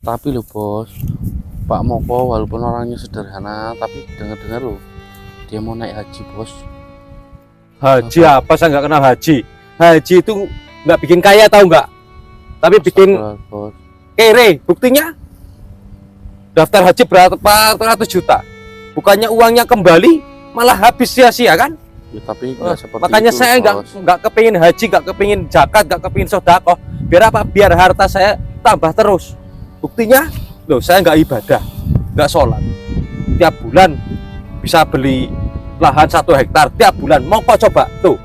Tapi lo bos, Pak Moko walaupun orangnya sederhana, tapi dengar-dengar lo dia mau naik haji bos. Haji apa? Saya nggak kenal haji. Haji itu nggak bikin kaya, tahu nggak? Tapi bikin Bos. kere. Buktinya daftar haji berapa ratus juta. Bukannya uangnya kembali, malah habis sia-sia kan? Ya, tapi nggak seperti Makanya itu, saya bos. nggak kepingin haji, nggak kepingin zakat, nggak kepingin sedekah. Biar apa? Biar harta saya tambah terus. Buktinya, loh, saya nggak ibadah, nggak sholat. Tiap bulan bisa beli lahan 1 hektar tiap bulan. Mau kok coba tuh?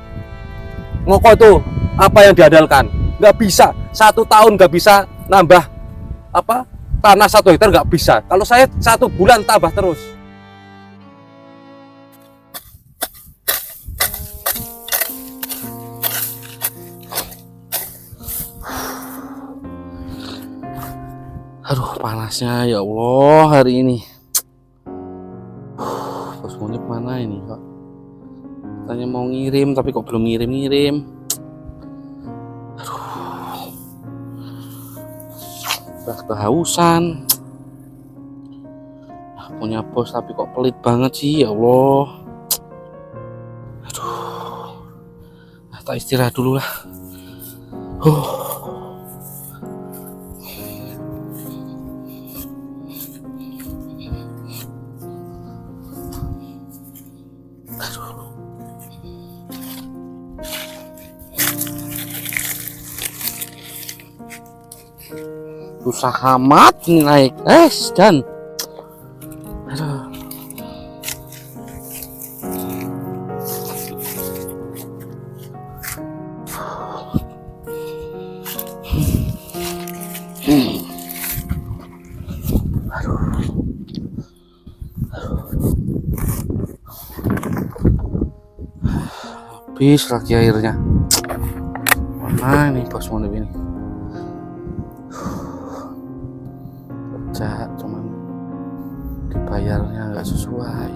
Mau kok tuh apa yang diandalkan? Nggak bisa. 1 tahun nggak bisa nambah apa tanah 1 hektar, nggak bisa. Kalau saya 1 bulan tambah terus. Aduh panasnya ya Allah hari ini. Bos Munib mana ini kok? Katanya mau ngirim tapi kok belum ngirim-ngirim. Aduh. Udah kehausan. Punya bos tapi kok pelit banget sih ya Allah. Aduh. Nah, tak istirahat dulu lah. Susah amat nih naik dan aduh. Habis lagi airnya. Mana nih bos Munib ini? Kerja cuman dibayarnya nggak sesuai.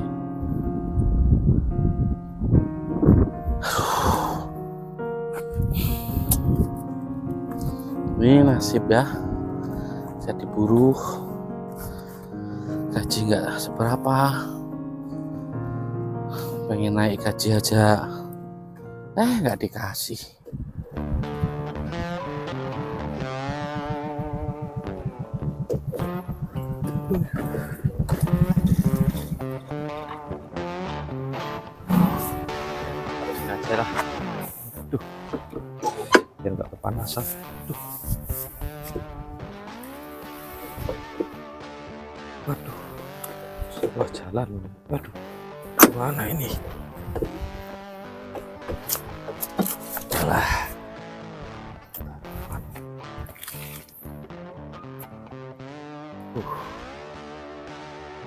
Ini nasib ya, jadi buruh, gaji nggak seberapa, pengen naik gaji aja, nggak dikasih. Aja lah. Duh, biar nggak kepanasan. Duh. Waduh, sebelah jalan. Waduh, mana ini? Adalah.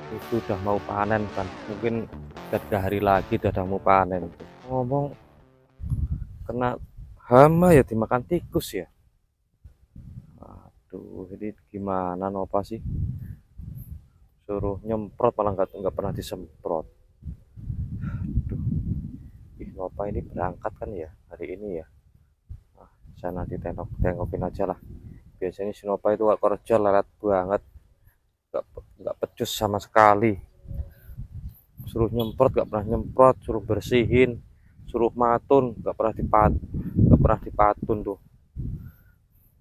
Itu udah mau panen kan? Mungkin 3 hari lagi udah mau panen. Ngomong kena hama ya, dimakan tikus ya. Aduh, ini gimana Nova sih? Suruh nyemprot malah nggak pernah disemprot. Aduh, Nova ini berangkat kan ya hari ini ya. Nah, saya nanti tengokin aja lah. Biasanya si Nova itu gak kerja, lelet banget, nggak pecus sama sekali. Suruh nyemprot nggak pernah nyemprot, suruh bersihin, suruh matun nggak pernah dipatun tuh.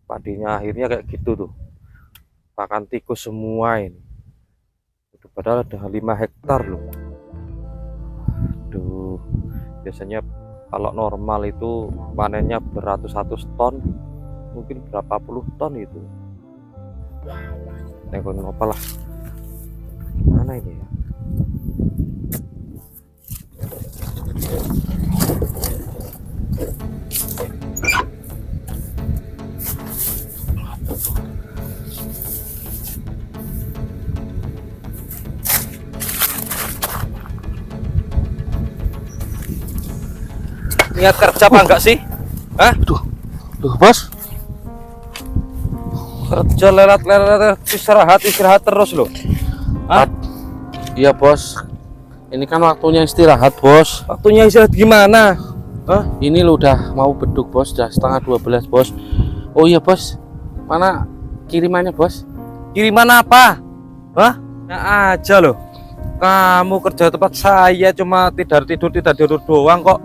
Padinya akhirnya kayak gitu tuh, pakan tikus semua ini. Itu padahal ada 5 hektar loh. Aduh, biasanya kalau normal itu panennya beratus-ratus ton, mungkin berapa puluh ton itu. Nengokin apa lah, gimana ini ya? Niat kerja apa enggak sih? Hah? Duh bos. Kerja lelet istirahat terus loh. Hah? Iya bos. Ini kan waktunya istirahat bos. Waktunya istirahat gimana? Hah? Ini lo udah mau beduk bos, udah setengah 12 bos. Oh iya bos, mana kirimannya bos? Kiriman apa? Hah? Nah aja loh. Kamu kerja tempat saya cuma tidur doang kok.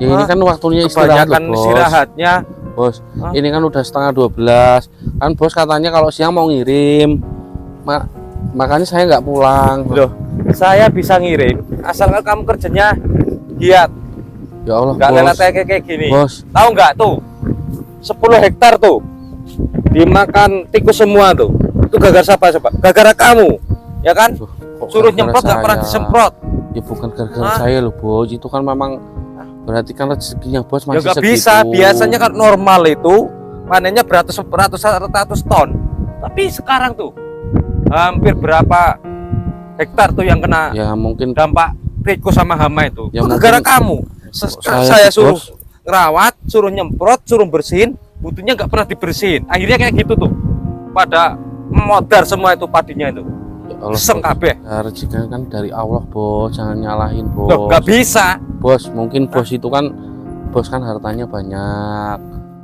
Ya ini kan waktunya istirahat Kebanyakan loh, bos. istirahatnya. Bos, Hah? ini kan udah setengah 12. Kan bos katanya kalau siang mau ngirim. Makanya saya nggak pulang. Loh, saya bisa ngirim asalkan kamu kerjanya giat. Ya Allah, Nggak bos. lelet kayak gini. Bos, Tahu nggak tuh? 10 hektar tuh dimakan tikus semua tuh. Itu gara-gara siapa coba? Gara-gara kamu, ya kan? kok Suruh gara-gara nyemprot nggak pernah saya? disemprot. Ya bukan gara-gara Hah? saya loh, bos. Itu kan memang berarti kan rezekinya bos Ya masih nggak segitu. bisa. Biasanya kan normal itu panennya beratus ton. Tapi sekarang tuh hampir berapa hektar tuh yang kena Ya mungkin dampak tikus sama hama itu? Ya Itu gara-gara mungkin kamu. Saya sih, suruh bos. ngerawat, suruh nyemprot, suruh bersihin, butuhnya nggak pernah dibersihin. Akhirnya kayak gitu tuh. Pada modar semua itu padinya itu. Ya Allah, Sem bos. kabeh. Ya, rezeki kan dari Allah, bos. Jangan nyalahin, bos. Loh, nggak bisa. Bos, mungkin bos itu kan hartanya banyak.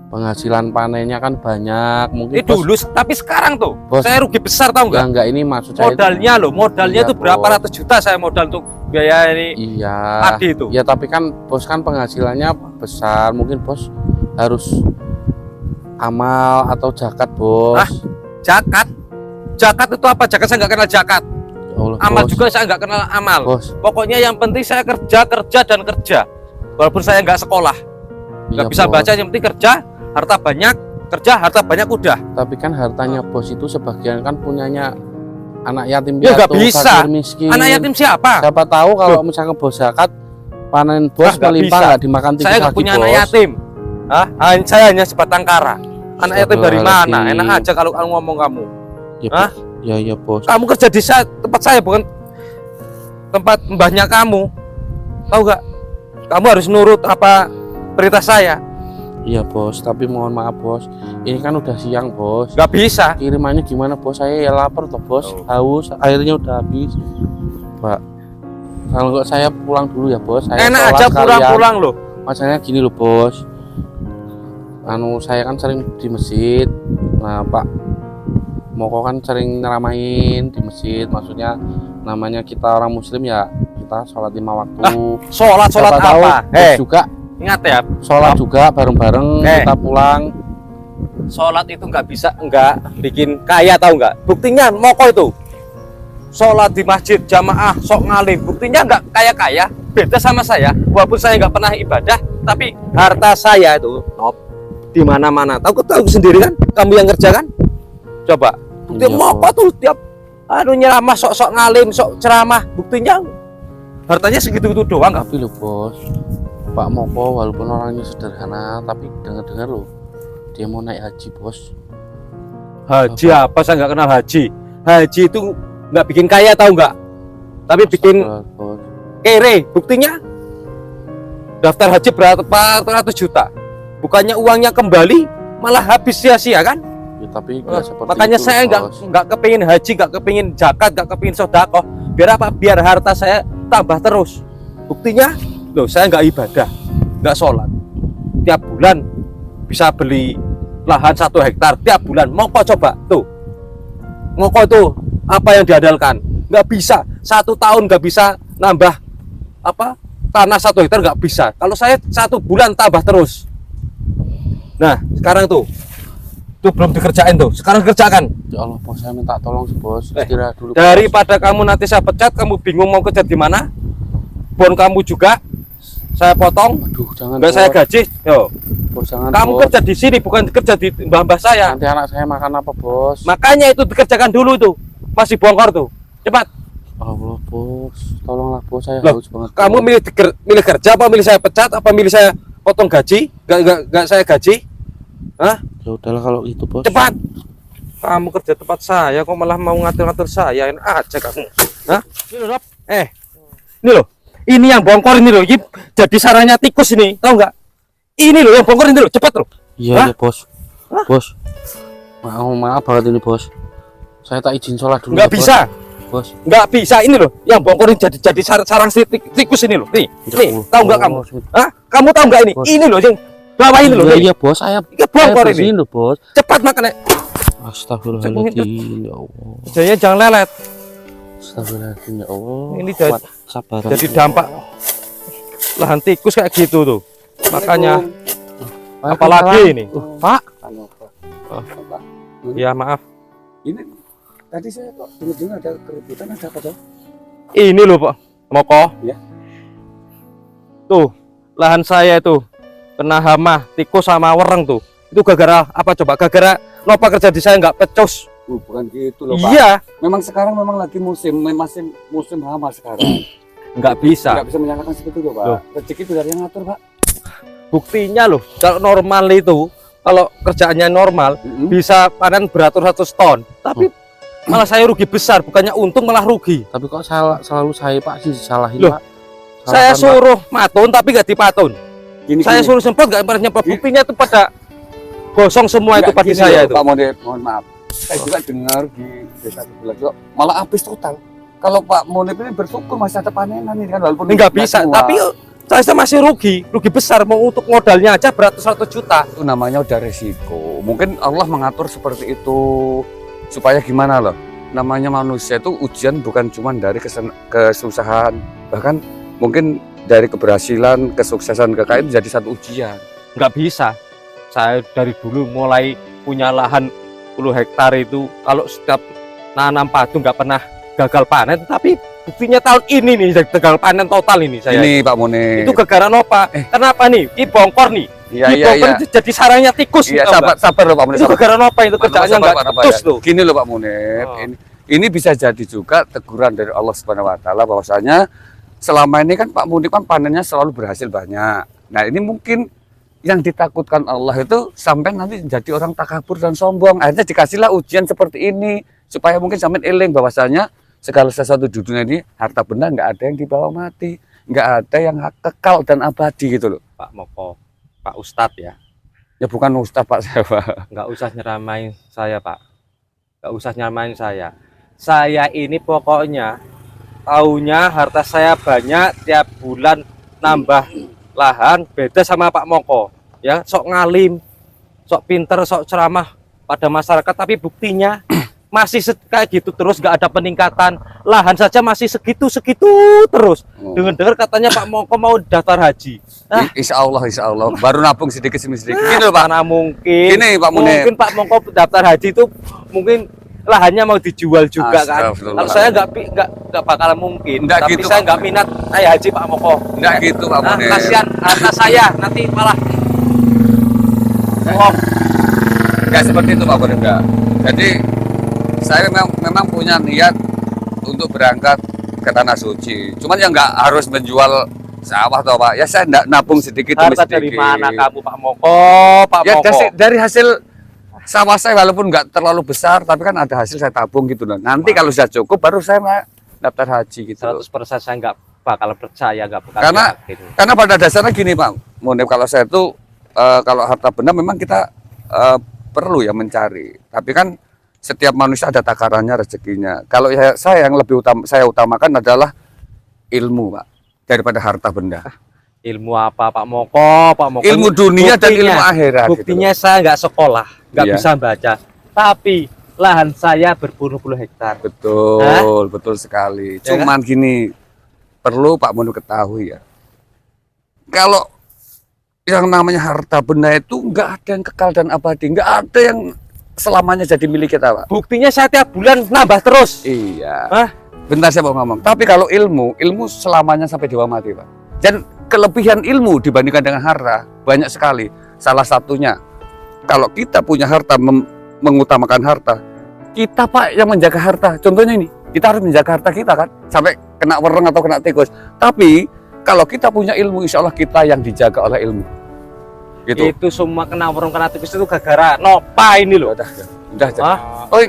Penghasilan panennya kan banyak. Mungkin Ini dulu, tapi sekarang tuh Bos. saya rugi besar tahu nggak? enggak ini maksud saya itu- Modalnya loh, modalnya Iya, tuh berapa bos. ratus juta saya modal untuk biaya ini Iya. padi itu. Ya tapi kan bos kan penghasilannya besar, mungkin bos harus amal atau zakat, bos. Hah? Zakat? Zakat itu apa? Zakat saya nggak kenal zakat. Ya Allah, Amal bos. juga saya nggak kenal amal. Bos. Pokoknya yang penting saya kerja dan kerja. Walaupun saya nggak sekolah, nggak Iya, bisa bos. baca, yang penting kerja, harta banyak, kerja, harta banyak udah. Tapi kan hartanya bos itu sebagian kan punyanya anak yatim Ya, nggak piatu, bisa. fakir miskin. Anak yatim siapa? Siapa tahu kalau misalkan bos zakat panen bos Ah, nggak melimpah bisa. nggak dimakan tikus Saya nggak lagi, punya bos. anak yatim. Hah? Saya hanya sebatang kara. Anak yatim dari mana? Astagfirullahaladzim. Enak aja kalau kamu ngomong kamu. Ya, Hah? ya, ya bos. Kamu kerja di tempat saya, bukan tempat mbahnya kamu. Tahu nggak? Kamu harus nurut apa perintah saya. Iya bos, tapi mohon maaf bos. Ini kan udah siang bos. Nggak bisa. Kirimannya gimana bos? Saya ya lapar toh bos. Oh. Haus, airnya udah habis. Pak, kalau nggak saya pulang dulu ya bos. Saya Enak sholat aja sekalian. pulang-pulang loh. Masalahnya gini loh bos. Saya kan sering di masjid. Nah Pak Moko kan sering ngeramain di masjid. Maksudnya namanya kita orang muslim ya, kita sholat 5 waktu. Sholat Siapa tahu apa? bos juga Ingat ya, sholat juga bareng-bareng kita pulang. sholat itu nggak bisa nggak bikin kaya, tahu nggak? Buktinya moko itu sholat di masjid jamaah sok ngalim, buktinya nggak kaya-kaya. Beda sama saya, walaupun saya nggak pernah ibadah, tapi harta saya itu di mana-mana. Tahu sendiri kan, kamu yang kerja kan? Coba, bukti Iya, moko tuh tiap nyeramah sok ngalim, sok ceramah, buktinya hartanya segitu-gitu doang nggak? Tapi loh bos, Pak Moko walaupun orangnya sederhana, tapi dengar-dengar loh dia mau naik haji bos. Haji apa? Saya nggak kenal haji. Haji itu nggak bikin kaya, tahu nggak? Tapi bikin Astagfirullah, bos. kere. Buktinya daftar haji berapa ratus juta, bukannya uangnya kembali malah habis sia-sia kan? Ya, tapi nggak seperti Makanya itu, saya bos. nggak kepingin haji, nggak kepingin zakat, nggak kepingin sodako. Biar apa? Biar harta saya tambah terus. Buktinya loh, saya nggak ibadah, nggak sholat, tiap bulan bisa beli lahan 1 hektar tiap bulan. Mau kok coba tuh, mau kok tuh apa yang diandalkan? Nggak bisa, 1 tahun nggak bisa nambah apa tanah 1 hektar, nggak bisa. Kalau saya 1 bulan tambah terus. Nah sekarang tuh belum dikerjain tuh, sekarang kerjakan. Ya Allah bos, saya minta tolong sih bos, istirahat dulu. Daripada kamu nanti saya pecat, kamu bingung mau kerja di mana, bon kamu juga saya potong, Aduh, jangan nggak bos. saya gaji. Yo, Bos, jangan kamu bos. kerja di sini, bukan kerja di mbah-mbah saya. Nanti anak saya makan apa bos? Makanya itu dikerjakan dulu tuh, masih bongkar tuh, cepat. Allah bos, tolonglah bos, saya Loh, haus banget. Kamu bos. milih kerja apa milih saya pecat, apa milih saya potong gaji? Nggak saya gaji? Hah? Ya udahlah kalau itu bos. Cepat. Kamu kerja tempat saya kok malah mau ngatur-ngatur saya, enak aja kamu. Hah? Ini loh, Rob. Ini loh. Ini yang bongkor ini loh. Ini jadi sarangnya tikus ini, tahu nggak? Ini loh yang bongkor ini loh, cepat loh. Iya Hah? ya bos. Hah? Bos, maaf banget ini bos. Saya tak izin sholat dulu. Nggak ya, bisa, bos. nggak bisa ini loh. Yang bongkor ini jadi sarang tikus ini loh. Nih, tahu nggak kamu? Hah? Kamu tahu nggak ini? Bos. Ini loh yang bawah ini loh. Iya, Nih. iya bos, saya Ini bongkor ini. bersihin loh bos. Cepat makan. Astagfirullahaladzim ya Allah. Kerjanya jangan lelet. Astagfirullahaladzim ya Allah. Ini sabar. jadi dampak lahan tikus kayak gitu tuh. Makanya apalagi ini. Pak. Ya maaf. Ini tadi saya kok dengar ada keributan, ada apa toh? Ini loh Pak Moko. Ya. Tuh lahan saya itu kena hama tikus sama wereng tuh. Itu gara-gara apa coba? Gara-gara Nova kerja di saya nggak pecus. Bukan gitu loh Pak. Iya. Memang sekarang lagi musim hama sekarang. Nggak bisa. Nggak bisa menyalahkan seperti itu Pak. Loh. Rezeki itu dari yang ngatur Pak. Buktinya loh, kalau normal itu, kalau kerjaannya normal bisa panen beratus-ratus ton. Tapi malah saya rugi besar, bukannya untung malah rugi. Tapi kok selalu saya Pak sih salahin Loh, Pak. Saya Salahan, suruh matun tapi nggak dipatun. Gini, Saya suruh semprot nggak pernah nyemprot. Buktinya itu pada gosong semua itu padi saya itu. Pak mohon maaf. Saya juga dengar di desa sebelah juga malah habis total. Kalau Pak Monip ini bersyukur masih ada panenan ini kan, walaupun Nggak bisa, semua. tapi saya masih rugi besar, mau untuk modalnya aja beratus-ratus juta. Itu namanya udah resiko. Mungkin Allah mengatur seperti itu supaya gimana loh. Namanya manusia itu ujian bukan cuma dari kesusahan, bahkan mungkin dari keberhasilan, kesuksesan kekayaan jadi satu ujian. Nggak bisa. Saya dari dulu mulai punya lahan 10 hektar itu, kalau setiap nanam padu nggak pernah gagal panen, tapi buktinya tahun ini nih gagal panen total ini saya. Ini Pak Monip. Itu gara-gara Nova. Kenapa nih? Ini bongkor nih. Iya Ini iya bongkor iya. jadi sarangnya tikus. Iya, gitu, sabar loh Pak Monip. itu gara-gara Nova, itu kerjaannya nggak terus tuh. Gini loh Pak Monip. Oh. Ini bisa jadi juga teguran dari Allah Subhanahu wa taala bahwasanya selama ini kan Pak Monip kan panennya selalu berhasil banyak. Nah, ini mungkin yang ditakutkan Allah itu sampai nanti jadi orang takabur dan sombong. Akhirnya dikasihlah ujian seperti ini supaya mungkin sampai eling bahwasanya segala sesuatu di dunia ini harta benda nggak ada yang dibawa mati, nggak ada yang kekal dan abadi gitu loh. Pak Moko, Pak Ustadz ya. Ya bukan Ustadz Pak saya Pak. Nggak usah nyeramain saya Pak. Nggak usah nyeramain saya. Saya ini pokoknya taunya harta saya banyak, tiap bulan nambah lahan, beda sama Pak Moko ya, sok ngalim, sok pinter, sok ceramah pada masyarakat, tapi buktinya masih kayak gitu terus, nggak ada peningkatan. Lahan saja masih segitu terus. Dengar katanya Pak Moko mau daftar haji. Insya Allah baru nabung sedikit demi sedikit. Gini loh Pak. Karena mungkin Pak Munir. mungkin Pak Moko daftar haji itu mungkin lahannya mau dijual juga kan. Kalau saya nggak bakalan mungkin. Nggak tapi gitu, saya Pak. nggak minat saya haji Pak Moko. Nggak gitu Pak Munir. Kasihan harta saya nanti malah. Oh, Nggak seperti itu Pak Munir. Nggak. Jadi saya memang punya niat untuk berangkat ke tanah suci. Cuman ya nggak harus menjual sawah toh Pak. Ya saya nabung sedikit demi harta sedikit. dari mana kamu Pak Moko? Pak Ya Moko. dari hasil sawah saya walaupun nggak terlalu besar, tapi kan ada hasil saya tabung gitu loh. Nanti kalau sudah cukup baru saya daftar haji gitu. 100% saya nggak bakal percaya, nggak bakal Karena- yakin. Karena pada dasarnya gini Pak Monip, kalau saya tuh kalau harta benda memang kita perlu ya mencari. Tapi kan setiap manusia ada takarannya, rezekinya. Kalau saya yang lebih saya utamakan adalah ilmu Pak daripada harta benda. Ilmu apa Pak Moko? Pak Moko Ilmu dunia dan buktinya- ilmu akhirat. Buktinya saya nggak sekolah, nggak Iya. bisa baca, tapi lahan saya berpuluh-puluh hektar. Betul sekali. Ya Cuman gini, perlu Pak Monip ketahui ya. Kalau yang namanya harta benda itu nggak ada yang kekal dan abadi, nggak ada yang selamanya jadi milik kita Pak. Buktinya saya tiap bulan nambah terus. Iya. Hah? Bentar saya mau ngomong. Tapi kalau ilmu selamanya sampai dewa mati Pak. Dan kelebihan ilmu dibandingkan dengan harta banyak sekali. Salah satunya, kalau kita punya harta, mengutamakan harta, kita Pak yang menjaga harta. Contohnya ini, kita harus menjaga harta kita kan, sampai kena wereng atau kena tikus. Tapi kalau kita punya ilmu, insya Allah kita yang dijaga oleh ilmu. Gitu. Itu semua kena warung kena tipis itu gara-gara Nova ini loh. Udah. Hah? Oh,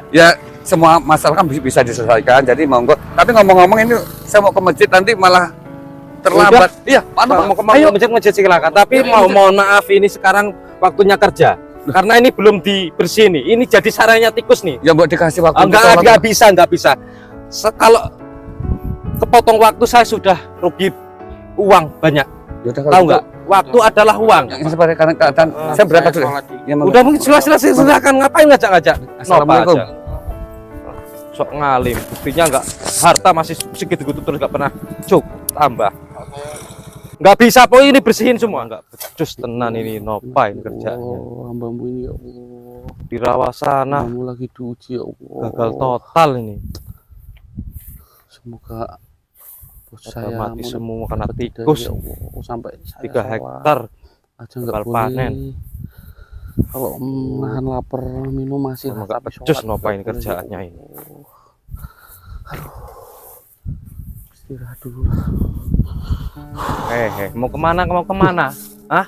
ya semua masalah kan bisa diselesaikan. Jadi monggo. Tapi ngomong-ngomong ini saya mau ke masjid nanti malah terlambat. Iya, Mau ke masjid silakan. Tapi mohon maaf ini sekarang waktunya kerja. Karena ini belum dibersih nih. Ini jadi sarangnya tikus nih. Ya buat dikasih waktu. Enggak bisa. Kalau kepotong waktu saya sudah rugi uang banyak. Yaudah, kalau Tahu gitu, nggak? Waktu adalah uang. yang seperti karena keadaan saya berangkat dulu. sholat di- Ya, Udah mungkin jelas-jelas silakan, ngapain ngajak-ngajak? Napa Assalamualaikum. aja. Sok ngalim, buktinya nggak, harta masih segitu terus nggak pernah tambah. Nggak bisa po ini bersihin semua, nggak becus tenan ini Nopa ini kerjanya. Oh, hambamu ini ya Allah. Dirawat sana, Hambamu lagi diuji ya Allah. gagal total ini. Semoga bos Saya saya mati semua kena dapat hidayah, tikus. ya Allah. Sampai saya 3 sholat hektar aja nggak bakal boleh. panen. Kalau nahan lapar minum masih Sama lah, nggak tapi becus sholat Nopa nggak ini boleh, ya kerjaannya ini. Allah. Istirahat dulu lah. Mau kemana? Hah?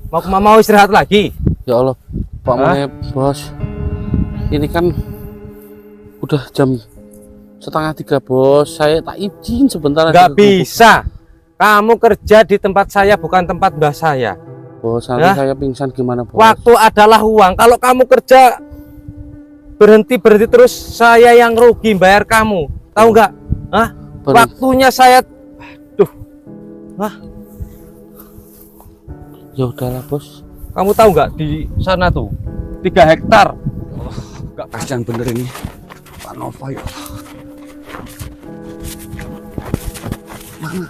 Mau istirahat lagi? Ya Allah, Pak Hah? Munib, bos. Ini kan udah jam 2:30 bos. Saya tak izin sebentar. Nggak aja ke gubuk. bisa. Kamu kerja di tempat saya, bukan tempat mbah saya. Bos, nanti Hah? saya pingsan gimana bos? Waktu adalah uang. Kalau kamu kerja berhenti terus, saya yang rugi bayar kamu. Tahu nggak? Hah? Berhenti. Waktunya saya. Duh. Ya udahlah bos. Kamu tahu nggak di sana tuh 3 hektar. Nggak kasihan bener ini Pak Nova ya. Mana?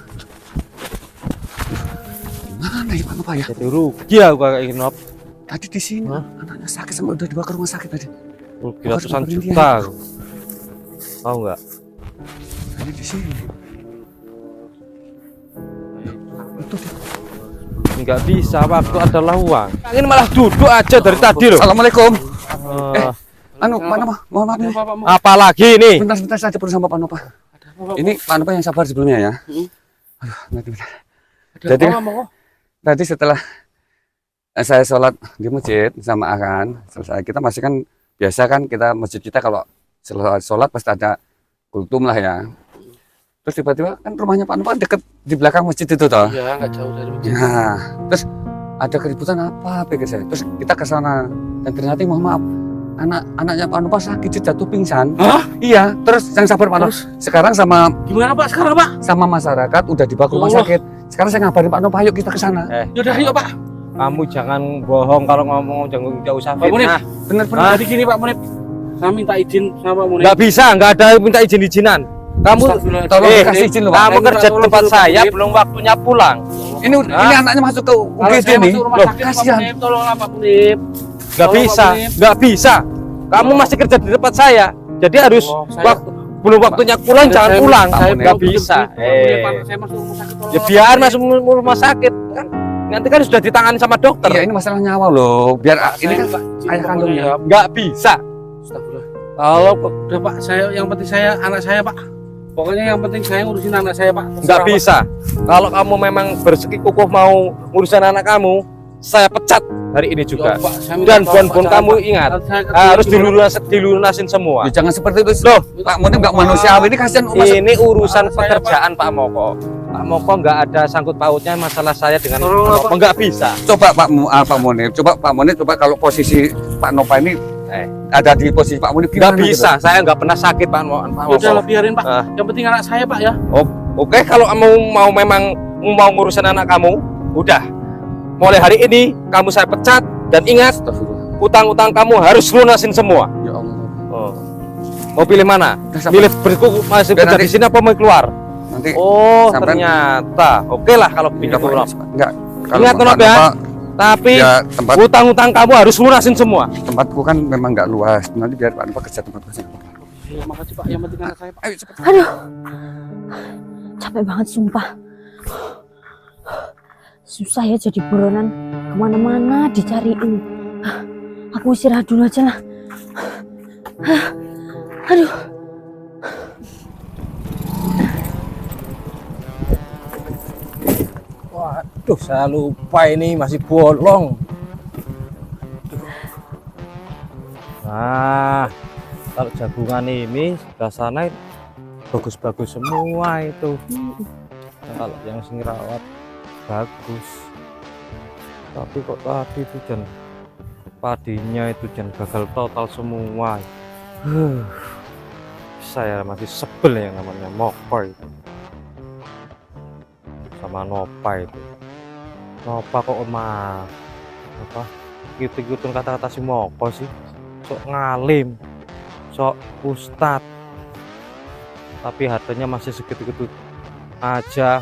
Mana ya Pak Nova ya? Jadi rugi aku kayak gini. Nop. Tadi di sini Hah? anaknya sakit sampai udah dibawa ke rumah sakit tadi. Rugi ratusan Bukan juta. Tahu nggak? Tadi di sini. Itu dia. Nggak bisa. Waktu adalah uang. Ini malah duduk aja dari tadi loh. Assalamualaikum. Eh, Anu Pak Nova, mohon maaf nih. apalagi ini? Bentar saja perlu sama Pak Nova. Ini Pak Nova yang sabar sebelumnya ya. Aduh, bentar. Jadi tadi setelah saya sholat di masjid sama Akan, selesai kita masih kan biasa kan kita masjid kita kalau selesai sholat pasti ada kultum lah ya. Terus tiba-tiba kan rumahnya Pak Nova deket di belakang masjid itu toh. Ya nggak jauh dari masjid. Nah, terus ada keributan apa pikir saya. Terus kita ke sana dan ternyata mohon maaf anaknya Pak Nova sakit jatuh pingsan. Hah? Iya, terus yang sabar Pak Nova. Sekarang sama Gimana Pak sekarang Pak? masyarakat udah dibawa ke rumah Allah. sakit. Sekarang saya ngabarin Pak Nova, ayo kita ke sana. Yaudah ayo Pak. Kamu jangan bohong kalau ngomong, jangan jauh usah Pak Munib. fitnah. Bener-bener. Jadi gini Pak Munib. Saya minta izin sama Pak Munib. Nggak bisa, nggak ada minta izin-izinan. Kamu Astagfirullahaladzim. Tolong Eh, dikasih izin loh, Pak. kamu Saya kerja di minta tempat tolong saya Munib. belum waktunya pulang. Ini Hah? anaknya masuk ke Kalau UGD saya nih. masuk rumah Loh, sakit Pak kasihan. Munib, tolonglah Pak Munib. Nggak Tolong, bisa, Pak Munib. nggak bisa. Kamu masih kerja di tempat saya, jadi harus Oh, saya- belum waktunya pulang jangan Saya- pulang. saya Nggak mau bisa. Pak Munib, saya masuk rumah sakit. tolong, Ya Pak biar Munib. masuk rumah sakit kan. Nanti kan sudah ditangani sama dokter. Iya, ini masalah nyawa loh. Biar ini kan Pak, ayah Pak kandungnya. Munib. Nggak bisa. Astagfirullah. Kalau udah Pak, saya yang penting saya anak saya Pak. Pokoknya yang penting saya ngurusin anak saya Pak. Nggak Terserah, Pak. bisa. Kalau kamu memang bersikukuh mau ngurusin anak kamu, saya pecat hari ini juga. Ya, Pak, saya minta Dan tolong, bon-bon Pak, kamu Pak. ingat, Nanti saya harus ketemu dilunasin semua. Ya, jangan seperti itu. Loh, Pak Munib nggak manusiawi, ini kasihan rumah sakit. ini urusan Saya, pekerjaan Pak Moko. Pak Moko nggak ada sangkut pautnya masalah saya dengan Pak Tolong, Moko, Pak. nggak bisa. Coba Pak Munib, coba kalau posisi Pak Nova ini ada di posisi Pak Munib Nggak gimana gitu? bisa, saya nggak pernah sakit Pak Ya Moko. udah biarin Pak. Ah. Yang penting anak saya Pak ya. Oke, kalau kamu mau ngurusin anak kamu, udah. Mulai hari ini kamu saya pecat dan ingat Astagfirullah. utang-utang kamu harus lunasin semua. Ya Allah. Mau pilih mana? Udah, sabar. Pilih masih Biar kerja nanti- di sini apa mau keluar? Nanti Oh, sampai- ternyata. Oke lah kalau enggak begitu. Rob. enggak. Ingat, Pak Rob, ya. Nova, Tapi ya tempat utang-utang kamu harus lunasin semua. tempatku kan memang nggak luas. Nanti biar Pak Nova kerja tempat luas. Ya, makasih Pak. Yang penting anak saya Pak. Ayo cepat. Aduh, capek banget sumpah. Susah ya jadi buronan, kemana-mana dicariin. Aku istirahat dulu aja lah. Aduh. Waduh, saya lupa ini masih bolong. Nah, kalau jagungan ini sebelah sana bagus-bagus semua itu. Nah, kalau yang sing rawat bagus. Tapi kok tadi itu jan padinya itu jan gagal total semua. Saya masih sebel yang namanya Moko itu. Sama Nopa itu. Napa kok apa ngikutin kata-kata si Moko sih, sok ngalim, sok ustad, tapi hartanya masih segitu-gitu aja,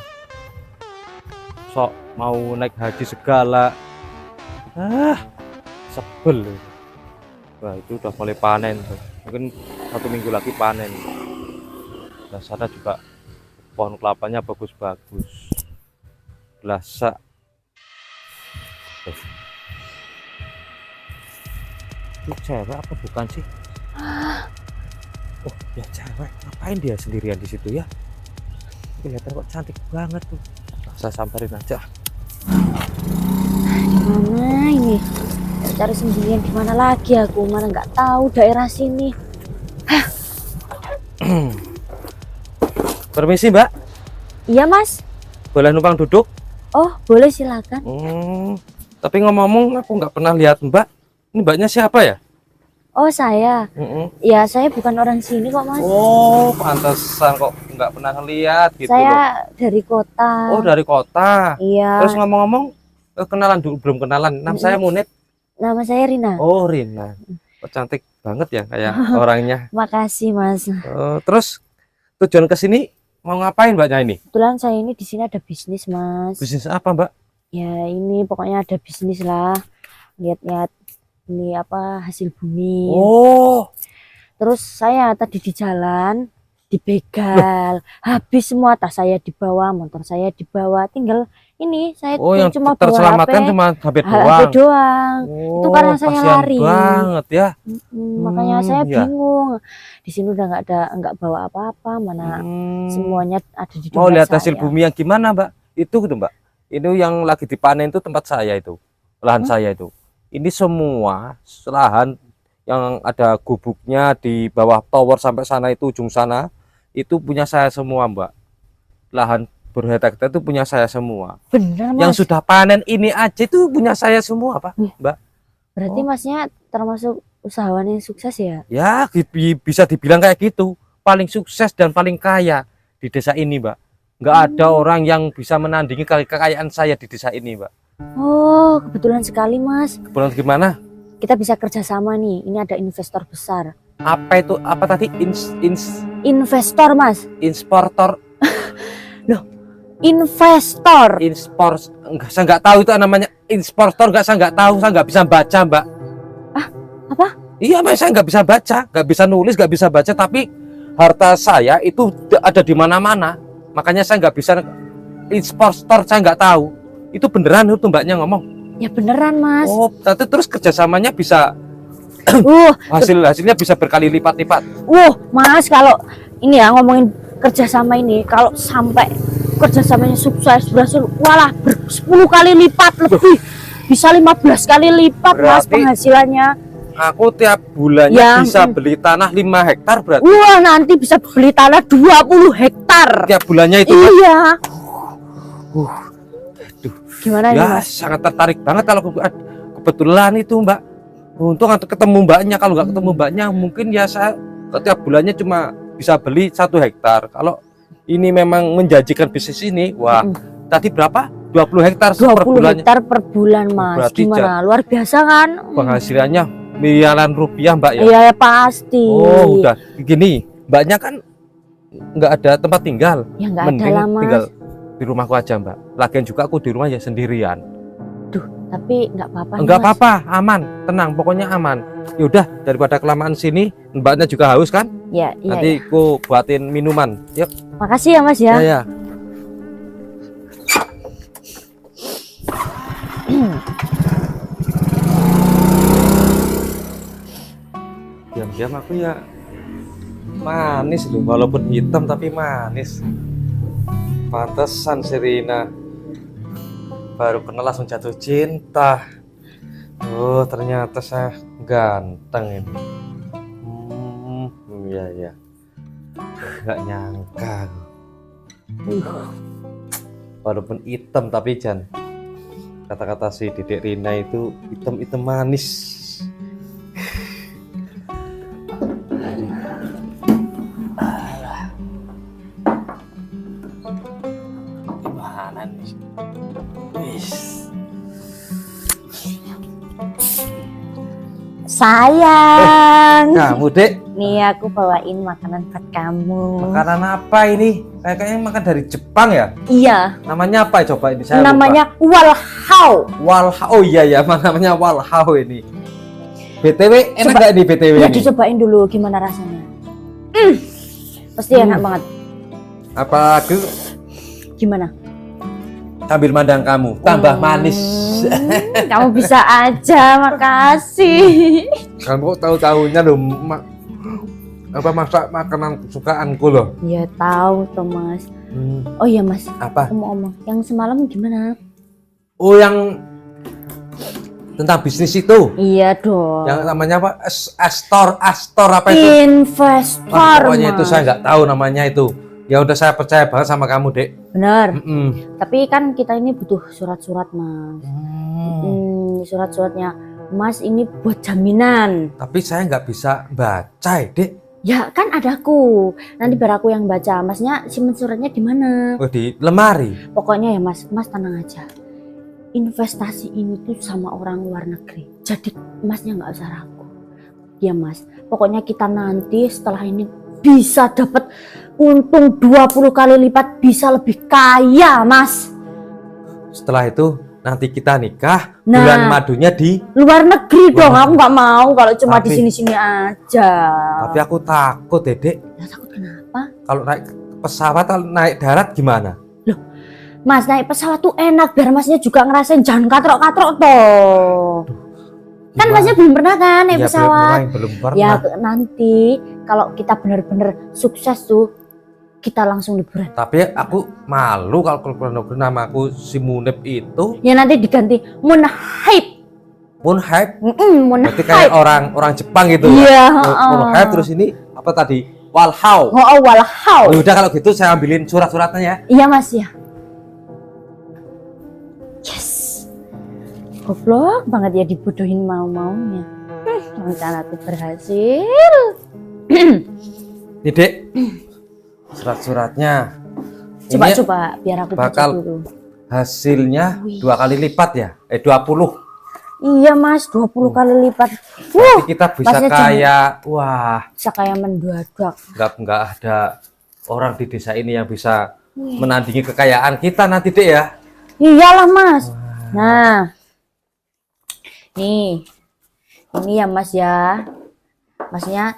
sok mau naik haji segala. Sebel. Wah, itu udah mulai panen tuh, mungkin 1 minggu lagi panen. Nah, sana juga pohon kelapanya bagus-bagus, belasa. Itu cewek apa bukan sih? Oh ya, cewek. Ngapain dia sendirian di situ ya? Kelihatan kok cantik banget tuh. Saya samperin aja. Gimana ini? Cari sendirian di mana lagi aku? Mana nggak tahu daerah sini. Permisi Mbak, Iya Mas. boleh numpang duduk? Oh boleh silakan. Tapi ngomong-ngomong aku nggak pernah lihat Mbak. Ini Mbaknya siapa ya? Oh saya. Ya saya bukan orang sini kok Mas. Oh, pantesan kok nggak pernah ngeliat gitu loh. Saya dari kota. Oh, dari kota. Iya. Terus ngomong-ngomong, kenalan dulu, belum kenalan. Nama saya Munit. Nama saya Rina. Oh, Rina. Oh, cantik banget ya kayak orangnya. Makasih Mas. Terus tujuan ke sini mau ngapain Mbaknya ini? Kebetulan saya ini di sini ada bisnis Mas. Bisnis apa Mbak? Ya ini pokoknya ada bisnis lah. Lihat-lihat ini apa hasil bumi. Oh, Terus saya tadi di jalan dibegal, habis semua tas saya dibawa, motor saya dibawa, tinggal ini saya yang cuma bawa terselamatkan HP, cuma HP HP doang. doang. Itu karena saya kasihan lari. banget ya. Makanya saya Ya. bingung. Di sini udah nggak bawa apa-apa, mana semuanya ada di Mau dompet lihat saya. hasil bumi yang gimana Mbak? Itu gitu Mbak. Ini yang lagi dipanen itu tempat saya itu, lahan saya itu. Ini semua lahan yang ada gubuknya di bawah tower sampai sana itu ujung sana itu punya saya semua Mbak. Lahan berhektar itu punya saya semua. Bener Mas. Yang sudah panen ini aja itu punya saya semua Pak, Mbak. Berarti Masnya termasuk usahawan yang sukses ya? Ya bisa dibilang kayak gitu. Paling sukses dan paling kaya di desa ini Mbak. Nggak ada orang yang bisa menandingi kekayaan saya di desa ini Mbak. Oh, kebetulan sekali Mas. Kebetulan gimana? Kita bisa kerjasama nih. Ini ada investor besar. Apa itu? Apa tadi? Investor Mas. Insportor, Investor. enggak, saya nggak tahu itu namanya insportor, saya nggak tahu, saya nggak bisa baca Mbak. Apa? Iya Mbak, saya nggak bisa baca, nggak bisa nulis, nggak bisa baca, tapi harta saya itu ada di mana-mana, makanya saya nggak bisa insportor, saya nggak tahu. Itu beneran itu Mbaknya ngomong? Ya beneran Mas. Oh, tapi terus kerjasamanya bisa hasilnya bisa berkali lipat-lipat. Mas kalau ini ya ngomongin kerjasama ini, kalau sampai kerjasamanya sukses berhasil, walah 10 kali lipat lebih, bisa 15 kali lipat Mas Berarti penghasilannya. Aku tiap bulannya Ya, bisa beli tanah 5 hektar berarti. Wah nanti bisa beli tanah 20 hektar. Tiap bulannya itu Mbak. Iya. Aduh. Gimana nih Ya Mas? sangat tertarik banget kalau kebetulan itu Mbak. Untung atau ketemu Mbaknya, kalau nggak ketemu Mbaknya mungkin ya saya tiap bulannya cuma bisa beli 1 hektar. Kalau ini memang menjanjikan bisnis ini, wah tadi berapa? 20 hektar per 20 bulannya. hektar per bulan Mas. Berarti Gimana? Luar biasa kan? Penghasilannya miliaran rupiah Mbak ya. Iya pasti. Oh udah gini, Mbaknya kan nggak ada tempat tinggal. Ya nggak ada Mending lah Mas. tinggal di rumahku aja Mbak. Lagian juga aku di rumah ya sendirian. Tapi nggak apa-apa. Enggak Mas. apa-apa, aman, tenang, pokoknya aman. Yaudah, daripada kelamaan sini, Mbaknya juga haus kan? Ya, iya. Nanti aku buatin minuman. Yuk. Makasih ya Mas ya. Ya. Diam-diam aku ya manis loh, walaupun hitam tapi manis. Pantesan Serina baru kenal langsung jatuh cinta. Oh ternyata saya ganteng ini. Iya. Nggak nyangka. Walaupun hitam tapi Jan, kata-kata si Dedek Rina itu hitam manis. Gimana nih? Wis. Sayang. Kamu, Dek. Nih aku bawain makanan buat kamu. Makanan apa ini? Kayaknya makan dari Jepang ya? Iya, Namanya apa coba ini? Saya namanya walhao. lupa. Walhao. Oh iya ya, namanya walhao ini. BTW enak Coba- gak nih BTW Ya ini? dicobain dulu gimana rasanya. Pasti enak banget. Apa aku Gimana? sambil mandang kamu, tambah manis. Kamu bisa aja, makasih. Kamu tahu-tahunya loh apa masak makanan kesukaanku loh. Ya tahu Thomas. Oh iya Mas, Apa? aku mau ngomong. Yang semalam gimana? Oh yang tentang bisnis itu. Iya dong. Yang namanya apa? Astor apa itu? Investor. Wah, pokoknya itu Mas. saya nggak tahu namanya itu. Ya udah saya percaya banget sama kamu, Dek. Benar. Mm-mm. Tapi kan kita ini butuh surat-surat Mas. Surat-suratnya Mas ini buat jaminan. Tapi saya nggak bisa baca, Dek. Ya kan ada aku. Nanti biar aku yang baca. Masnya simpen suratnya di mana? Oh, di lemari. Pokoknya ya Mas, Mas tenang aja. Investasi ini tuh sama orang luar negeri. Jadi Masnya nggak usah ragu. Ya Mas, pokoknya kita nanti setelah ini bisa dapat untung 20 kali lipat, bisa lebih kaya Mas. Setelah itu nanti kita nikah, Nah. bulan madunya di. Luar negeri dong, Luar aku nggak mau kalau cuma di Tapi- sini-sini aja. Tapi aku takut, Dek. Ya, takut kenapa? Kalau naik pesawat, kalau naik darat gimana? Mas naik pesawat tuh enak, biar Masnya juga ngerasain jangan katrok-katrok toh. Kan Gimana? Masnya belum pernah kan naik Iya, pesawat. belum pernah. Ya nanti kalau kita bener-bener sukses tuh kita langsung liburan. Tapi aku malu kalau nama aku si Munib itu. Ya nanti diganti Munhype. Munhype. Munhype. Berarti kayak orang Jepang gitu Iya, ya. Munhype terus ini apa tadi? Walhao. Oh, walhao. Ya udah kalau gitu saya ambilin surat-suratnya ya. Iya Mas ya. Yes. Goblok banget ya dibodohin mau-maunya. Rencanaku berhasil. Nih, Dek. Surat-suratnya. Coba Ini coba biar aku baca bakal dulu. hasilnya Wih. 2 kali lipat ya. 20. Iya Mas, 20 kali lipat. Jadi kita bisa Masnya kaya. Wah, Bisa kayak mendadak. nggak ada orang di desa ini yang bisa menandingi kekayaan kita nanti, Dek ya. Iyalah Mas. Nah, nih, ini ya Mas ya. Masnya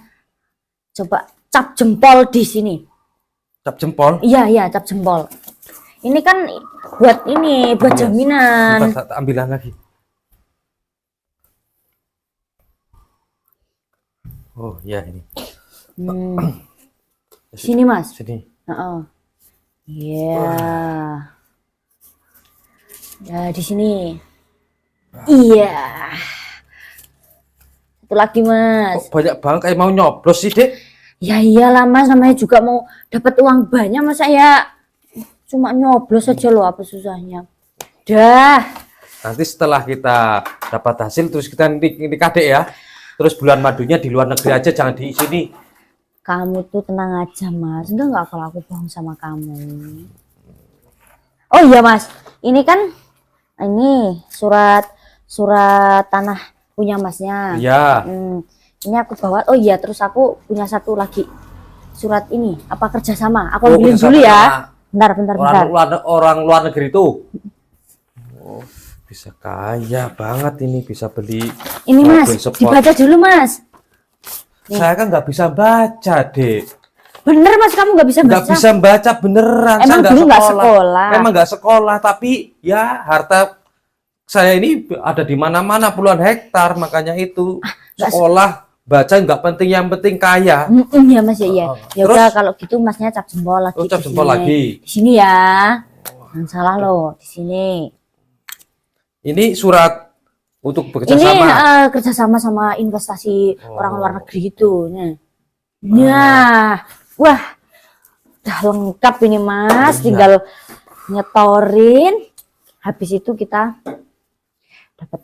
coba cap jempol di sini. Cap jempol. Iya iya, cap jempol. Ini kan buat ini, buat Iya. jaminan. Bentar, tak ambilan lagi. Oh ya ini. Sini Mas. Sini. Heeh. Iya. Ya di sini. Iya. Satu lagi Mas. Kok banyak banget kayak mau nyoblos sih, Dek? Ya iyalah Mas, namanya juga mau dapat uang banyak, masa ya cuma nyoblos aja loh, apa susahnya. Dah. Nanti setelah kita dapat hasil terus kita nikah, Dek ya. Terus bulan madunya di luar negeri aja, jangan di sini. Kamu tuh tenang aja Mas, enggak kalau aku bohong sama kamu. Oh iya Mas, ini kan ini surat tanah punya Masnya. Iya. Ini aku bawa. Oh iya, terus aku punya satu lagi surat ini, apa kerjasama? Aku Oh, ambilin kerjasama dulu ya. sama Bentar. orang luar negeri itu. Oh, bisa kaya banget ini, bisa beli. Ini Mas, mobil sport. dibaca dulu Mas. Nih. Saya kan nggak bisa baca, Dek. Bener Mas, kamu nggak bisa Nggak baca? bisa baca beneran. Emang Saya dulu nggak sekolah? Memang nggak sekolah, tapi ya harta saya ini ada di mana-mana puluhan hektar, makanya itu nggak sekolah baca nggak penting, yang penting kaya. Ya Mas ya, iya. Ya Terus? udah kalau gitu Masnya cap jempol lagi. Oh, cap di jempol sini. lagi. Di sini ya. Jangan salah loh, di sini. Ini surat untuk bekerja Ini sama. kerjasama sama investasi orang luar Oh. negeri itu. Nah, wah, udah lengkap ini Mas. Iya. Tinggal nyetorin. Habis itu kita dapat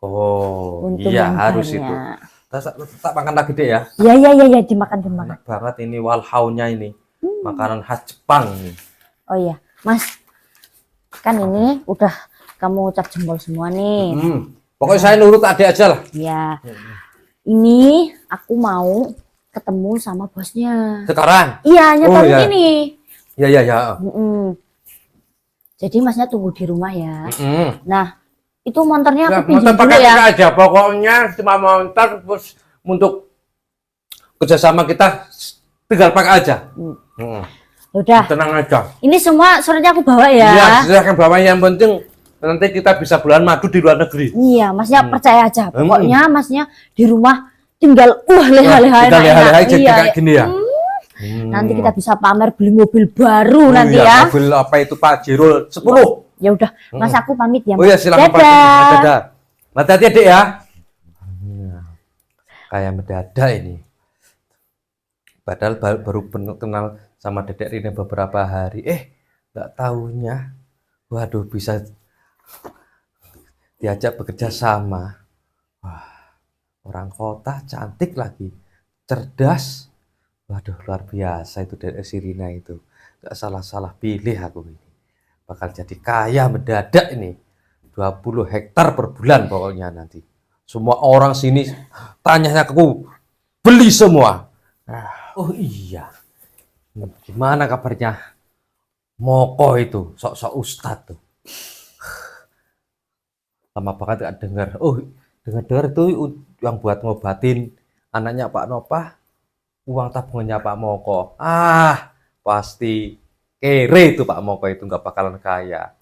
Oh, untung iya yang harus banyak. itu. Tak makan lagi deh ya. Ya, dimakan. Enak banget ini walhaunya ini. Makanan khas Jepang ini. Oh iya, Mas. Kan ini udah kamu cap jempol semua nih. Pokoknya saya nurut adik aja lah. Ya. Ini aku mau ketemu sama bosnya. Sekarang? Iya, nyetor iya. ini. Ya. Jadi masnya tunggu di rumah ya. Mm. Nah, itu montornya Ya, aku pinjam motor dulu pakai ya. aja. Pokoknya cuma motor terus untuk kerjasama kita tinggal pakai aja. Udah. Tenang aja. Ini semua suratnya aku bawa ya. Iya, silahkan bawa, yang penting nanti kita bisa bulan madu di luar negeri. Iya, masnya percaya aja. Pokoknya masnya di rumah tinggal leha-leha Kita enak-enak. lihat-lihat jadi Iya, kayak gini ya. Nanti kita bisa pamer beli mobil baru nanti iya, ya. mobil apa itu Pajero 10. Ya udah, Mas aku pamit ya. Oh iya, silakan Pak. Dadah. Dadah. Hati-hati Adik ya. Kayak mendadak ini. Padahal baru kenal sama Dedek Rina beberapa hari. Nggak tahunya, waduh, bisa diajak bekerja sama. Wah, orang kota, cantik lagi, cerdas. Waduh, luar biasa itu Dedek Rina itu. Nggak salah-salah pilih aku ini. Bakal jadi kaya mendadak ini. 20 hektar per bulan pokoknya nanti. Semua orang sini tanya aku, beli semua. Oh iya. Gimana kabarnya Moko itu, sok-sok ustadz tuh. Lama banget gak dengar. Oh, dengar-dengar tuh yang buat ngobatin anaknya Pak Nopah, uang tabungannya Pak Moko. Pasti kere itu Pak Moko itu, nggak bakalan kaya.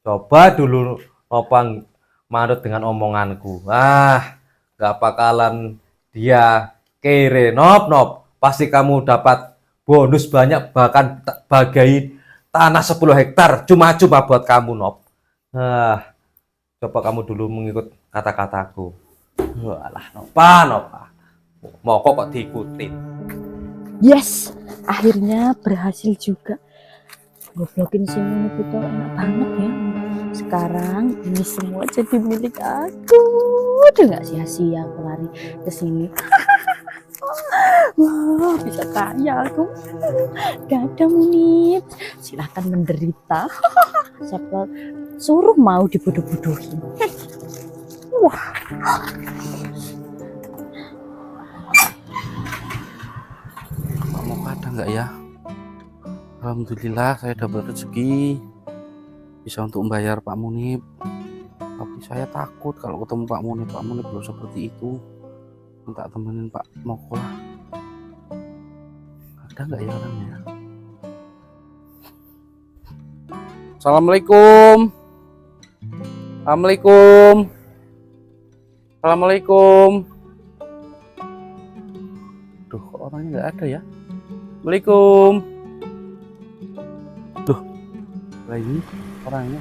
Coba dulu Nopang manut dengan omonganku. Nggak bakalan dia kere. Nop. Pasti kamu dapat bonus banyak, bahkan bagai tanah 10 hektar. Cuma-cuma buat kamu, Nop. Coba kamu dulu mengikut kata-kataku. Walah, Nopah. Moko kok diikutin. Yes, akhirnya berhasil juga. Goblokin si Muni Puto enak banget ya. Sekarang ini semua jadi milik aku. Udah nggak sia-sia aku lari ke sini. Wah, bisa kaya aku. Dadah Munib, silahkan menderita. Siapa suruh mau dibodoh-bodohin. Wah. Pak Moko ada nggak ya? Alhamdulillah saya udah berrezeki bisa untuk membayar Pak Munib. Tapi saya takut kalau ketemu Pak Munib belum seperti itu. Minta temenin Pak Moko lah. Ada nggak ya orangnya? Assalamualaikum. Assalamualaikum. Duh, kok orangnya nggak ada ya? Assalamualaikum. Duh, lah ini orangnya.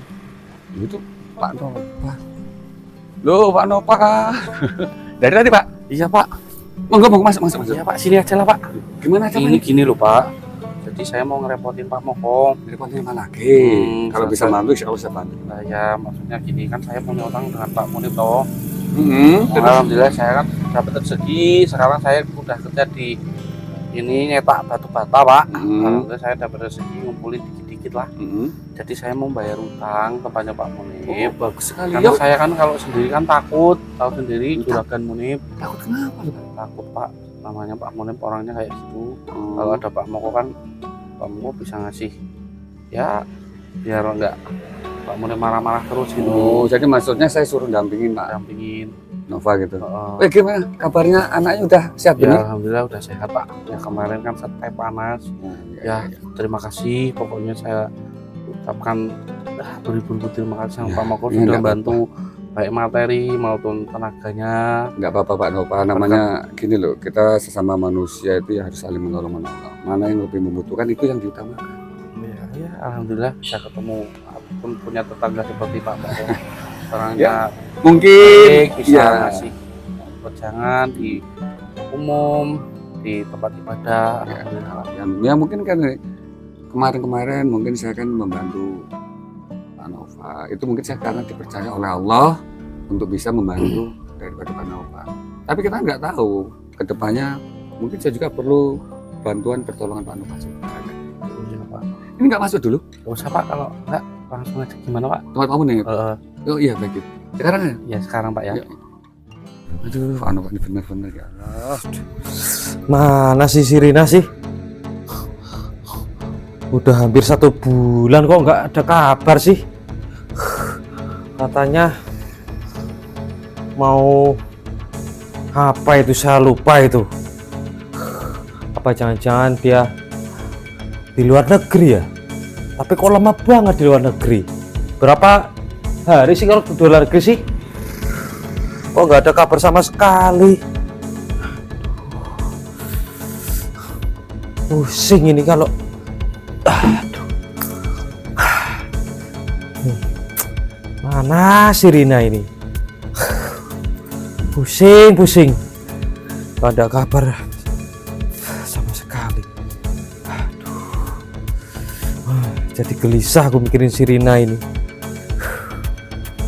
Itu Pak Nopah. Loh, Pak Nopah. Dari tadi, Pak? Iya Pak. Monggo masuk. Iya Pak, sini aja lah Pak. Gimana aja, Gini loh Pak. Jadi saya mau ngerepotin Pak Moko. Repotin apa lagi? Kalau bisa saya- bantu, insya Allah bisa bantu. Nah ya maksudnya gini kan saya punya utang dengan Pak Munib toh. Terus? Alhamdulillah saya kan dapat rezeki. Sekarang saya udah kerja di ini nyetak batu bata Pak. Alhamdulillah saya dapat rezeki ngumpulin dikit-dikit lah. Jadi saya mau bayar utang tempatnya Pak Munib. Bagus sekali. Karena saya kan kalau sendiri kan takut, tahu sendiri juragan Munib. Takut kenapa lu, Pak? Takut Pak, namanya Pak Munib orangnya kayak gitu. Kalau ada Pak Moko kan Pak Moko bisa ngasih ya biar enggak Pak Munib marah-marah terus gitu. Oh, jadi maksudnya saya suruh dampingin Pak Dampingin. Nova gitu. Heeh. Gimana kabarnya, anaknya udah sehat Ya benar? alhamdulillah udah sehat Pak. Ya kemarin kan teh panas. Ya terima kasih. Pokoknya saya ucapkan beribu-ribu terima kasih sama Pak Moko Ya, sudah nggak bantu baik materi maupun tenaganya. Nggak apa-apa Pak Nova, namanya gini loh, kita sesama manusia itu ya harus saling menolong. Mana yang lebih membutuhkan itu yang diutamakan. Ya alhamdulillah bisa ketemu pun punya tetangga seperti Pak Moko. Orangnya Mungkin baik, bisa ya, ngasih wejangan di umum, di tempat ibadah. Alhamdulillah. ya mungkin kan kemarin mungkin saya kan membantu Pak Nova. Itu mungkin saya karena dipercaya oleh Allah untuk bisa membantu daripada Pak Nova. Tapi kita nggak tahu kedepannya, mungkin saya juga perlu bantuan pertolongan Pak Nova juga. Iya, Pak. Ini nggak masuk dulu Gak usah Pak, kalau enggak langsung aja gimana Pak? tempat kamu nih. Eh, Oh iya baik. Sekarang ya. ya sekarang Pak ya. Ya. Aduh, anu ini bener-bener ya Allah. Mana sih si Rina sih? Udah hampir 1 bulan kok nggak ada kabar sih. Katanya mau apa itu, saya lupa itu. Apa jangan-jangan dia di luar negeri ya? Tapi kok lama banget di luar negeri. Berapa hari sih kalau di luar negeri sih? Kok nggak ada kabar sama sekali. Pusing ini kalau mana si Rina ini? Pusing. Gak ada kabar sama sekali. Jadi gelisah aku mikirin si Rina ini.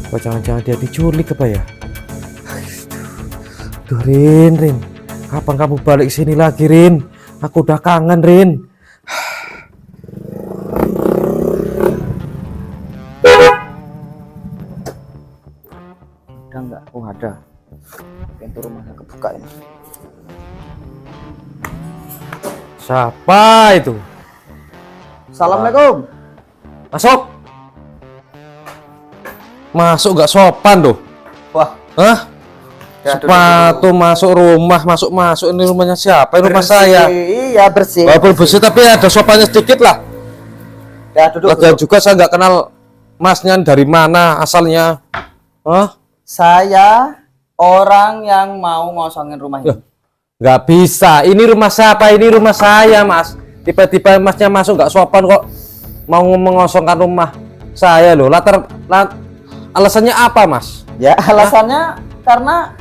Apa jangan-jangan dia diculik apa ya? Duh Rin, kapan kamu balik sini lagi Rin? Aku udah kangen Rin. Ada nggak? Oh ada. Pintu rumahnya kebuka ini. Siapa itu? Assalamualaikum. Masuk. Masuk gak sopan tuh. Wah, Hah? ya, Sepatu masuk rumah, masuk ini rumahnya siapa? Ini rumah saya. Iya bersih. Walaupun bersih tapi ada sopannya sedikit lah. Ya duduk. Dan juga saya nggak kenal masnya dari mana asalnya. Hah? Saya orang yang mau ngosongin rumah ini. Nggak bisa. Ini rumah siapa? Ini rumah saya, Mas. Tiba-tiba masnya masuk nggak sopan kok mau mengosongkan rumah saya loh. Alasannya apa, Mas? Ya alasannya karena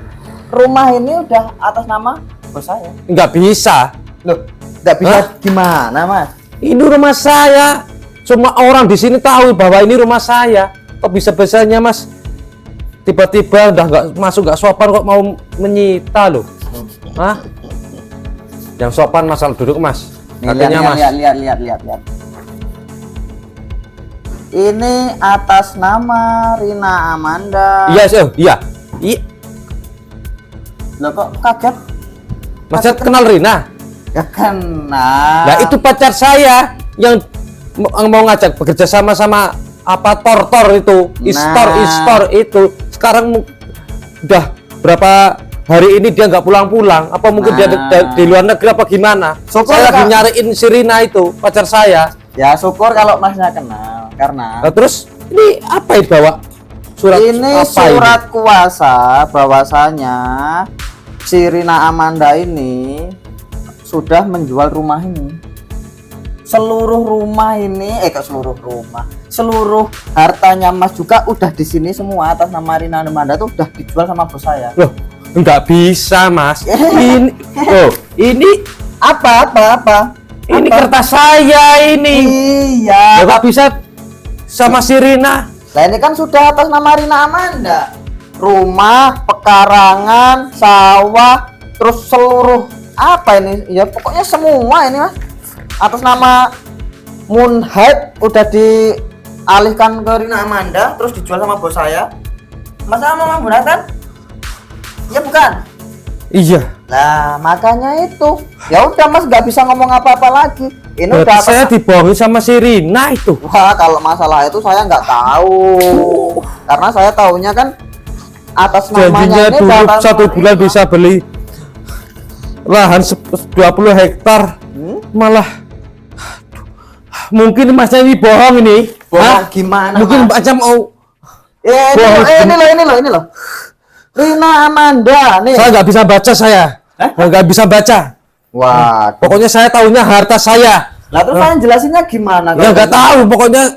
rumah ini udah atas nama bos saya. Nggak bisa. Loh, nggak bisa Hah? gimana Mas? Ini rumah saya. Semua orang di sini tahu bahwa ini rumah saya. Kok bisa-bisanya, Mas? Tiba-tiba udah nggak masuk nggak sopan kok mau menyita loh. Hah? Yang sopan Mas, duduk Mas. Nih, Kakinya Mas. lihat. Ini atas nama Rina Amanda. Iya, iya. Iya. Loh kok kaget? Mas kenal Rina? Ya kenal. Nah, itu pacar saya yang mau ngajak bekerja sama apa Tortor itu, Istor itu. Sekarang udah berapa hari ini dia nggak pulang-pulang. Apa mungkin dia di luar negeri apa gimana? Syukur Saya lagi Kak. nyariin si Rina itu, pacar saya. Ya syukur kalau masnya kenal karena Nah, terus ini apa itu bawa surat? ini apa surat kuasa bahwasanya si Rina Amanda ini sudah menjual rumah ini. Seluruh rumah ini, seluruh hartanya Mas juga udah di sini semua atas nama Rina Amanda tuh udah dijual sama bos saya. Loh, nggak bisa Mas. Ini Apa? ini kertas saya ini. Iya. Nggak bisa sama si Rina. Nah ini kan sudah atas nama Rina Amanda. Rumah, pekarangan, sawah, terus seluruh apa ini? Ya pokoknya semua ini Mas. Atas nama Moonhead udah dialihkan ke Rina Amanda, terus dijual sama bos saya. Mas mau menggunakan? Ya bukan. Iya. Nah makanya itu. Ya udah Mas nggak bisa ngomong apa-apa lagi. Ini udah Berarti atas saya dibohongi sama si Rina itu. Wah, kalau masalah itu saya nggak tahu. Karena saya tahunya kan atas Janjinya namanya ini dulu atas 1 nama bulan Rina. bisa beli lahan 20 hektar. Malah mungkin masnya ini bohong ini. Bohong Hah? gimana? Mungkin Mas? macam mau Ini loh. Rina Amanda nih. saya nggak bisa baca saya. Nggak bisa baca. Wah. Pokoknya saya tahunya harta saya. Lah terus saya jelasinnya gimana? Ya nggak tahu. Pokoknya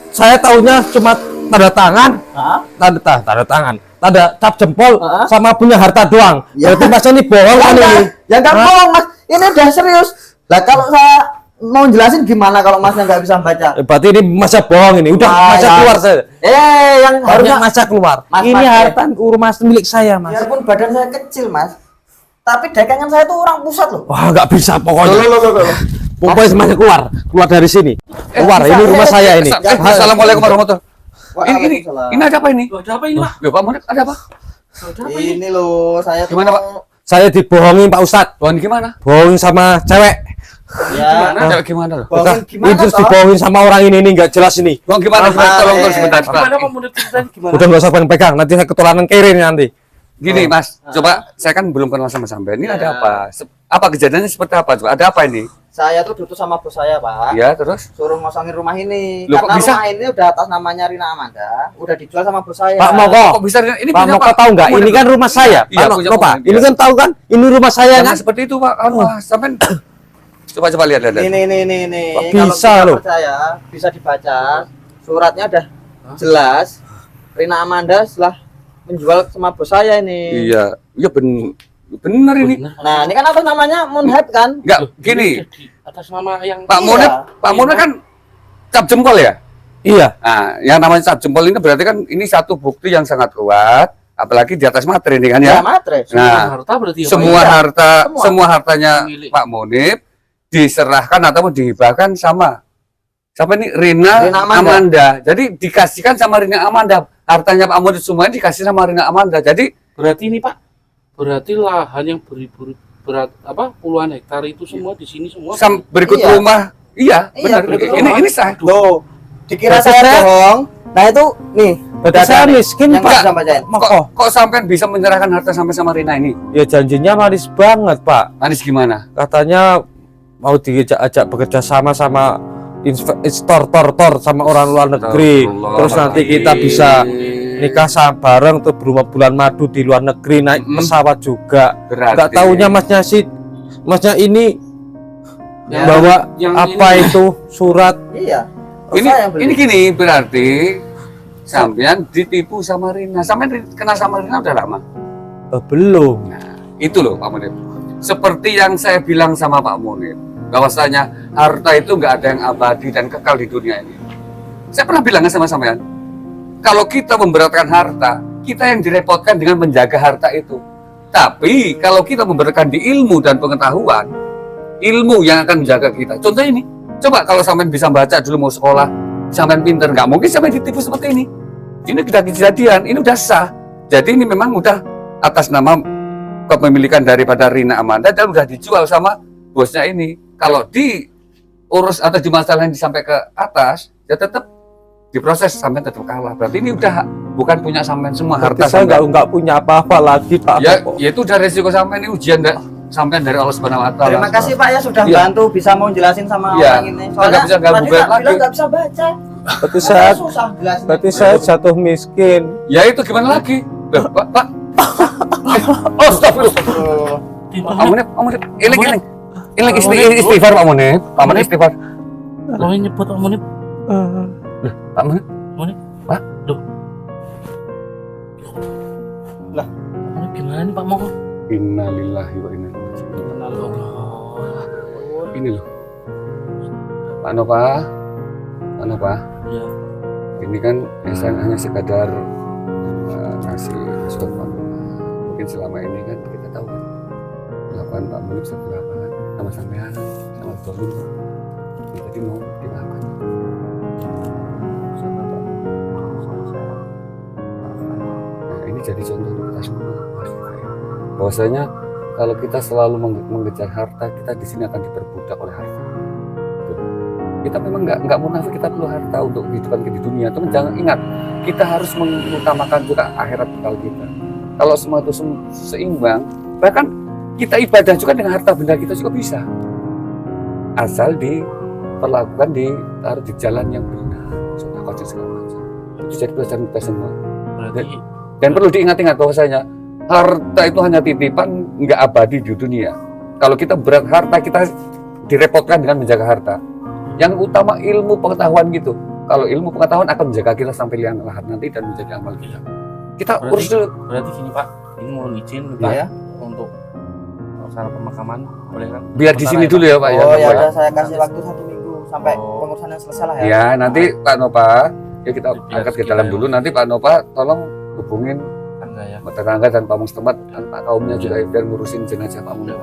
saya tahunya cuma tanda tangan, Hah? tanda tangan, tanda cap jempol, Hah? sama punya harta doang. Ya. Berarti mas ini bohong kan ini? Ya nggak Hah? bohong Mas. Ini udah serius. Lah kalau saya mau jelasin gimana kalau Masnya nggak bisa baca? Berarti ini masa bohong ini. Udah Wah, masa ya. keluar saya. Yang Harusnya harusnya masa keluar. Mas, Ini Mas, harta rumah milik saya mas. biarpun badan saya kecil Mas, tapi dagangan saya tuh orang pusat loh. Wah nggak bisa pokoknya. Loh. Pokoknya semuanya keluar dari sini. Keluar. Ini rumah saya ini. Assalamualaikum warahmatullahi wabarakatuh. Waalaikumsalam. Ini ada apa ini? Ada apa ini, Pak? Loh, Pak Monik, ada apa? Ini loh, saya tuh Gimana, Pak? mau- Saya dibohongin Pak Ustadz, Bohong gimana? bohongin sama cewek. Ya, Gimana? Cewek gimana loh? bohongin Ini gimana terus toh? dibohongin sama orang ini nggak jelas ini. Bohong gimana? Tolong sebentar. Gimana Pak menurut ceritain gimana? Udah nggak usah pegang, nanti saya ketularan kiri nanti. Gini Mas, coba saya kan belum kenal sama sampean. Ini ada apa? Apa kejadiannya seperti apa? Coba ada apa ini? Saya tuh duduk sama bos saya, Pak. Ya terus? Suruh ngosongin rumah ini. Loh, kok Karena bisa? rumah ini udah atas namanya Rina Amanda, udah dijual sama bos saya. Pak Moko, Kok bisa ini Pak punya Moko tahu nggak? Ini kan rumah saya. Iya, Pak punya Moko, Pak. rumah, Ini iya. kan tahu kan? Ini rumah saya Jangan kan? seperti itu Pak. Sampean coba lihat. Ini. Kok Kalau bisa tidak loh? percaya, bisa dibaca. Suratnya udah jelas. Rina Amanda setelah menjual sama bos saya ini. Iya, benar ini. Nah, ini kan atas namanya Munhead kan? Enggak, gini. Atas nama yang Pak Iya. Munib, Pak Munib kan cap jempol ya? Iya. Nah, yang namanya cap jempol ini berarti kan ini satu bukti yang sangat kuat, apalagi di atas materi ini kan Ya, ya. matre. Nah, harta berarti ya, Pak? semua Iya, harta, semua. semua hartanya Milik. Pak Munib diserahkan ataupun dihibahkan sama siapa ini? Rina Rina Amanda. Amanda. Jadi dikasihkan sama Rina Amanda. Hartanya Pak Munib semuanya dikasih sama Rina Amanda. Jadi Berarti ini Pak, berarti lahan yang beribu berat apa puluhan hektar itu semua di sini semua. berikut Iya. rumah, iya, Iya, benar. berikut Ini rumah. sah. Loh, dikira Berarti saya saya- bohong. Nah, itu nih. Berarti data saya nih, miskin, yang Pak. bisa bacain. Moko. Kok sampean bisa menyerahkan harta sampai sama Rina ini? Ya janjinya manis banget, Pak. Manis gimana? Katanya mau diajak bekerja sama instor sama orang luar negeri. Astagfirullah. Terus nanti kita bisa nikah sama bareng tuh berumah bulan madu di luar negeri, naik pesawat juga. Berarti Nggak taunya masnya ini Ya, bawa yang apa ini- itu surat. Iya. ini Saya yang beli. ini gini berarti sampean ditipu sama Rina. Sampean kenal sama Rina udah lama. Belum. Itu loh Pak Munib. Seperti yang saya bilang sama Pak Munib, bahwasanya harta itu nggak ada yang abadi dan kekal di dunia ini. Saya pernah bilang sama sampean, kalau kita memberatkan harta, kita yang direpotkan dengan menjaga harta itu. Tapi kalau kita memberatkan di ilmu dan pengetahuan, ilmu yang akan menjaga kita. Contoh ini, coba kalau sampean bisa baca dulu mau sekolah, sampean pinter, nggak mungkin sampean ditipu seperti ini. Ini sudah kejadian, ini udah sah. Jadi ini memang udah atas nama kepemilikan daripada Rina Amanda dan udah dijual sama bosnya ini. Kalau diurus atau dimasalahin sampai ke atas, ya tetap diproses sampai tetap kalah. Berarti ini udah bukan punya sampean semua harta Berarti saya sampean. nggak punya apa-apa lagi, Pak. Ya, ya itu udah resiko sampean ini ujian sampean dari Allah Subhanahu wa taala. Terima kasih Pak ya sudah Iya. bantu bisa mau jelasin sama Iya. orang ini. Nggak bisa ganggu tadi guide tak lagi. bilang nggak bisa baca. Berarti Makanya saya susah jelasin. berarti saya jatuh miskin. Ya itu gimana lagi? Loh, Pak. Oh, stop. Oh. Pak Munib, iling istighfar Pak Munib. Pak Munib istighfar. Lo yang nyebut Pak Munib. Pak Munib. Munib. Pak. Duh. Lah. Pak Munib gimana nih Pak Moko? Innalillahi wa inna ilaihi raji'un. Ini loh. Pak Nova. Pak Nova. Ya. Ini kan saya hanya sekadar ngasih sesuatu Pak Munib. Mungkin selama ini kan kita tahu kan melakukan Pak Munib seperti apa kan sama sampean sama Tolun. Jadi mau dimaafkan. Nah, ini jadi contoh untuk kita semua, Mas. Bahwasanya kalau kita selalu mengejar harta, kita di sini akan diperbudak oleh harta. Gitu. Kita memang nggak munafik, kita perlu harta untuk kehidupan kita di dunia. Teman jangan ingat, kita harus mengutamakan juga akhirat bekal kita. Kalau semua itu seimbang, bahkan kita ibadah juga dengan harta benda kita juga bisa. Asal diperlakukan ditaruh di jalan yang benar, sedekah dan segala macam. Itu jadi pelajaran kita semua. Berarti Dan perlu diingat-ingat bahwasanya harta itu hanya titipan, nggak abadi di dunia. Kalau kita berat harta, kita direpotkan dengan menjaga harta. Yang utama ilmu pengetahuan gitu. Kalau ilmu pengetahuan akan menjaga kita sampai liang lahat nanti dan menjadi amal kita. Kita Berarti- urus dulu. berarti gini Pak, ini mau izin Ya. ya untuk acara pemakaman boleh kan? Biar di sini dulu ya Pak ya. Oh ya Pak, udah saya kasih waktu 1 minggu sampai Oh. pengurusannya selesai lah ya. Ya, nanti Pak Nova, ya kita Biar angkat ke kita dalam ya. dulu. Nanti Pak Nova tolong hubungin Enggak ya. tetangga dan pamong setempat dan Pak kaumnya juga biar ngurusin jenazah Pak Munib.